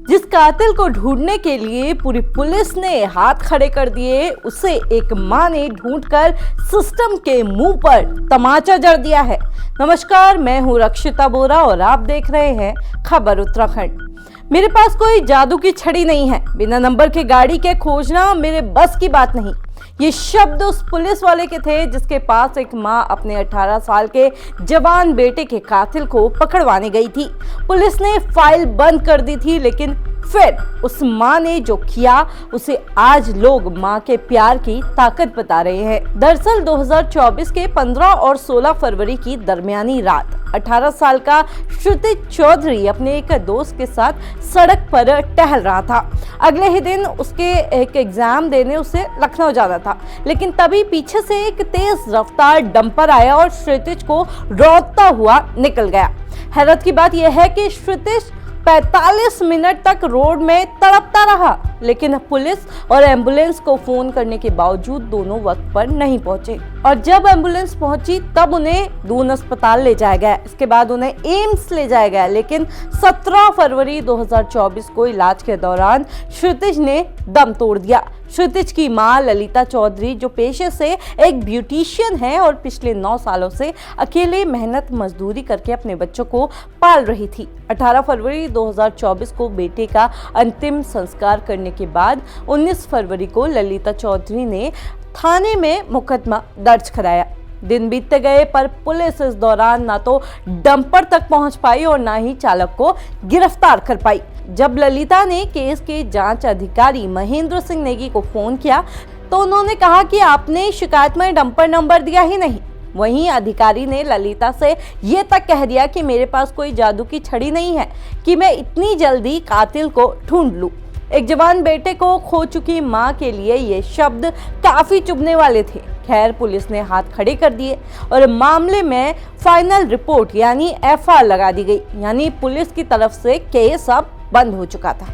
जिस कातिल को ढूंढने के लिए पूरी पुलिस ने हाथ खड़े कर दिए, उसे एक मां ने ढूंढकर सिस्टम के मुंह पर तमाचा जड़ दिया है। नमस्कार, मैं हूं रक्षिता बोरा और आप देख रहे हैं खबर उत्तराखंड। मेरे पास कोई जादू की छड़ी नहीं है, बिना नंबर के गाड़ी के खोजना मेरे बस की बात नहीं। ये शब्द उस पुलिस वाले के थे जिसके पास एक मां अपने 18 साल के जवान बेटे के कातिल को पकड़वाने गई थी। पुलिस ने फाइल बंद कर दी थी, लेकिन फिर उस मां ने जो किया उसे आज लोग मां के प्यार की ताकत बता रहे हैं। दरअसल 2024 के 15 और 16 फरवरी की दरमियानी रात 18 साल का श्रुतिज चौधरी अपने एक दोस्त के साथ सड़क पर टहल रहा था। अगले ही दिन उसके एक एग्जाम देने उसे लखनऊ जाना था, लेकिन तभी पीछे से एक तेज रफ्तार डंपर आया और श्रुतिज को रौंदता हुआ निकल गया। हैरत की बात यह है कि श्रुतिज 45 मिनट तक रोड में तड़पता रहा, लेकिन पुलिस और एम्बुलेंस को फोन करने के बावजूद दोनों वक्त पर नहीं पहुंचे। और जब एम्बुलेंस पहुंची तब उन्हें दून अस्पताल ले जाया गया। इसके बाद उन्हें एम्स ले जाया गया, लेकिन 17 फरवरी 2024 को इलाज के दौरान श्रुतिज ने दम तोड़ दिया। श्रुतिज की मां ललिता चौधरी, जो पेशे से एक ब्यूटिशियन है और पिछले 9 सालों से अकेले मेहनत मजदूरी करके अपने बच्चों को पाल रही थी। 18 फरवरी 2024 को बेटे का अंतिम संस्कार करने के बाद 19 फरवरी को ललिता चौधरी ने थाने में मुकदमा दर्ज कराया। दिन बीतते गए, पर पुलिस इस दौरान ना तो डंपर तक पहुंच पाई और ना ही चालक को गिरफ्तार कर पाई। जब ललिता ने केस के जांच अधिकारी महेंद्र सिंह नेगी को फोन किया तो उन्होंने कहा कि आपने शिकायत में डंपर नंबर दिया ही नहीं। वहीं अधिकारी ने ललिता से ये तक कह दिया कि मेरे पास कोई जादू की छड़ी नहीं है कि मैं इतनी जल्दी कातिल को ढूंढ लूं। एक जवान बेटे को खो चुकी मां के लिए ये शब्द काफी चुभने वाले थे। खैर, पुलिस ने हाथ खड़े कर दिए और मामले में फाइनल रिपोर्ट यानी एफआईआर लगा दी गई। यानी पुलिस की तरफ से केस अब बंद हो चुका था।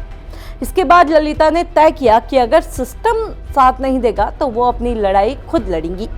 इसके बाद ललिता ने तय किया कि अगर सिस्टम साथ नहीं देगा तो वो अपनी लड़ाई खुद लड़ेंगी।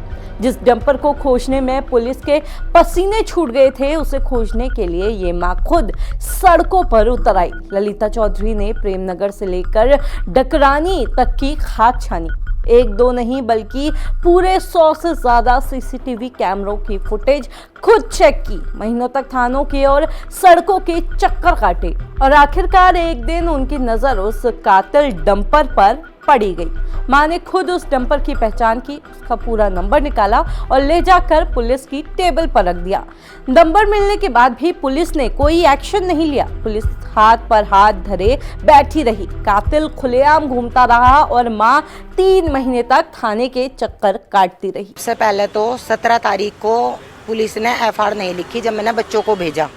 जिस डंपर को खोजने में पुलिस के पसीने छूट गए थे, उसे खोजने के लिए ये मां खुद सड़कों पर उतर आई। ललिता चौधरी ने प्रेमनगर से लेकर डकरानी तक की खाक छानी। एक दो नहीं बल्कि पूरे 100 से ज्यादा सीसीटीवी कैमरों की फुटेज खुद चेक की। महीनों तक थानों के और सड़कों के चक्कर काटे और आखिरकार एक दिन उनकी नजर उस कातिल डंपर पर पड़ी गई। मां ने खुद उस डंपर की पहचान की, उसका पूरा नंबर निकाला और ले जाकर पुलिस की टेबल पर रख दिया। नंबर मिलने के बाद भी पुलिस ने कोई एक्शन नहीं लिया। पुलिस हाथ पर हाथ धरे बैठी रही। कातिल खुलेआम घूमता रहा और मां 3 महीने तक थाने के चक्कर काटती रही। सबसे पहले तो 17 तारीख को पुलिस ने एफआईआर नहीं लिखी। जब मैंने बच्चों को भेजा,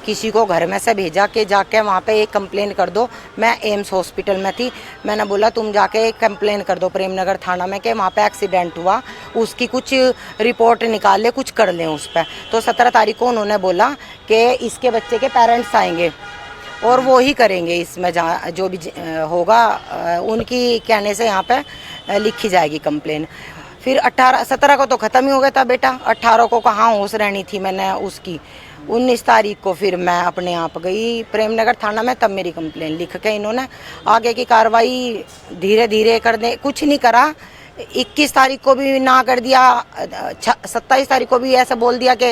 किसी को घर में से भेजा कि जाके वहाँ पे एक कंप्लेन कर दो। मैं एम्स हॉस्पिटल में थी, मैंने बोला तुम जाके एक कंप्लेन कर दो प्रेमनगर थाना में कि वहाँ पे एक्सीडेंट हुआ, उसकी कुछ रिपोर्ट निकाल ले, कुछ कर लें उस पर। तो 17 तारीख को उन्होंने बोला कि इसके बच्चे के पेरेंट्स आएंगे और वो ही करेंगे, इसमें जो भी होगा उनकी कहने से यहाँ पे लिखी जाएगी कंप्लेन। फिर 17 को तो ख़त्म ही हो गया था बेटा, 18 को कहाँ होश रहनी थी मैंने उसकी। 19 तारीख को फिर मैं अपने आप गई प्रेमनगर थाना में, तब मेरी कंप्लेन लिख के इन्होंने आगे की कार्रवाई धीरे धीरे कर दे, कुछ नहीं करा। 21 तारीख को भी ना कर दिया, 27 तारीख को भी ऐसा बोल दिया कि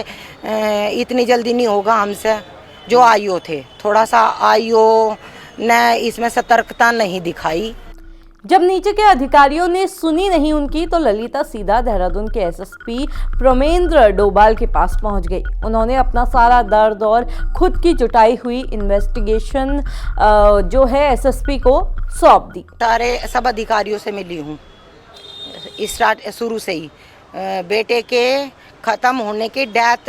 इतनी जल्दी नहीं होगा हमसे। जो आईओ थे, थोड़ा सा आईओ ने इसमें सतर्कता नहीं दिखाई। जब नीचे के अधिकारियों ने सुनी नहीं उनकी, तो ललिता सीधा देहरादून के एसएसपी प्रमेंद्र डोभाल के पास पहुंच गई। उन्होंने अपना सारा दर्द और खुद की जुटाई हुई इन्वेस्टिगेशन जो है एसएसपी को सौंप दी। सारे सब अधिकारियों से मिली हूँ शुरू से ही। बेटे के ख़त्म होने की डेथ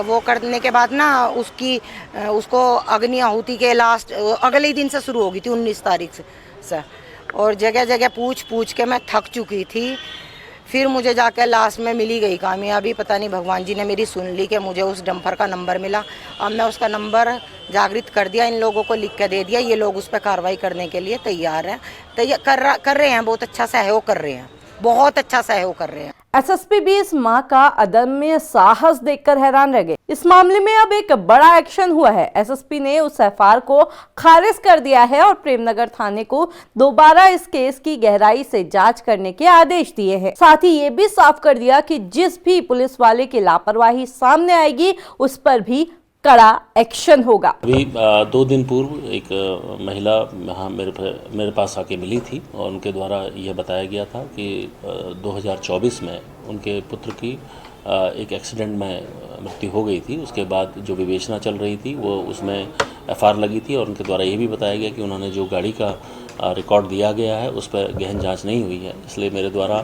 वो करने के बाद ना उसको अग्नि आहुति के लास्ट अगले ही दिन से शुरू हो गई थी, 19 तारीख से। और जगह जगह पूछ के मैं थक चुकी थी। फिर मुझे जाकर लास्ट में मिली गई कामयाबी। पता नहीं भगवान जी ने मेरी सुन ली कि मुझे उस डंपर का नंबर मिला। अब मैं उसका नंबर जागृत कर दिया, इन लोगों को लिख के दे दिया। ये लोग उस पर कार्रवाई करने के लिए तैयार हैं, कर रहे हैं, बहुत अच्छा सहयोग कर रहे हैं। बहुत अच्छा सहयोग कर रहे हैं। एसएसपी भी इस मां का अदम्य साहस देखकर हैरान रह गए। इस मामले में अब एक बड़ा एक्शन हुआ है। एसएसपी ने उस एफआईआर को खारिज कर दिया है और प्रेमनगर थाने को दोबारा इस केस की गहराई से जांच करने के आदेश दिए हैं। साथ ही ये भी साफ कर दिया कि जिस भी पुलिस वाले की लापरवाही सामने आएगी उस पर भी कड़ा एक्शन होगा। अभी 2 दिन पूर्व एक महिला यहाँ मेरे पास आके मिली थी और उनके द्वारा यह बताया गया था कि 2024 में उनके पुत्र की एक एक्सीडेंट में मृत्यु हो गई थी। उसके बाद जो विवेचना चल रही थी वो उसमें एफआईआर लगी थी और उनके द्वारा ये भी बताया गया कि उन्होंने जो गाड़ी का रिकॉर्ड दिया गया है उस पर गहन जांच नहीं हुई है। इसलिए मेरे द्वारा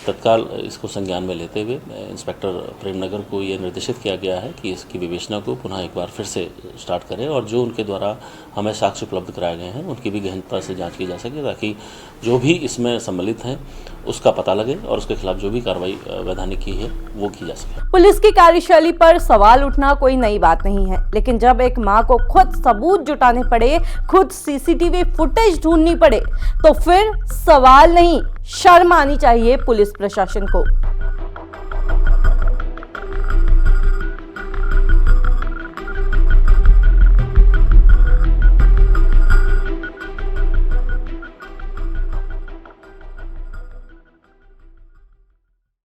तत्काल इसको संज्ञान में लेते हुए इंस्पेक्टर प्रेमनगर को ये निर्देशित किया गया है कि इसकी विवेचना को पुनः एक बार फिर से स्टार्ट करें और जो उनके द्वारा हमें साक्ष्य उपलब्ध कराए गए हैं उनकी भी गहनता से जांच की जा सके, ताकि जो भी इसमें सम्मिलित हैं उसका पता लगे और उसके खिलाफ जो भी कार्रवाई वैधानिक की है वो की जा सके। पुलिस की कार्यशैली पर सवाल उठना कोई नई बात नहीं है, लेकिन जब एक मां को खुद सबूत जुटाने पड़े, खुद सीसीटीवी फुटेज ढूंढनी पड़े, तो फिर सवाल नहीं, शर्म आनी चाहिए पुलिस प्रशासन को।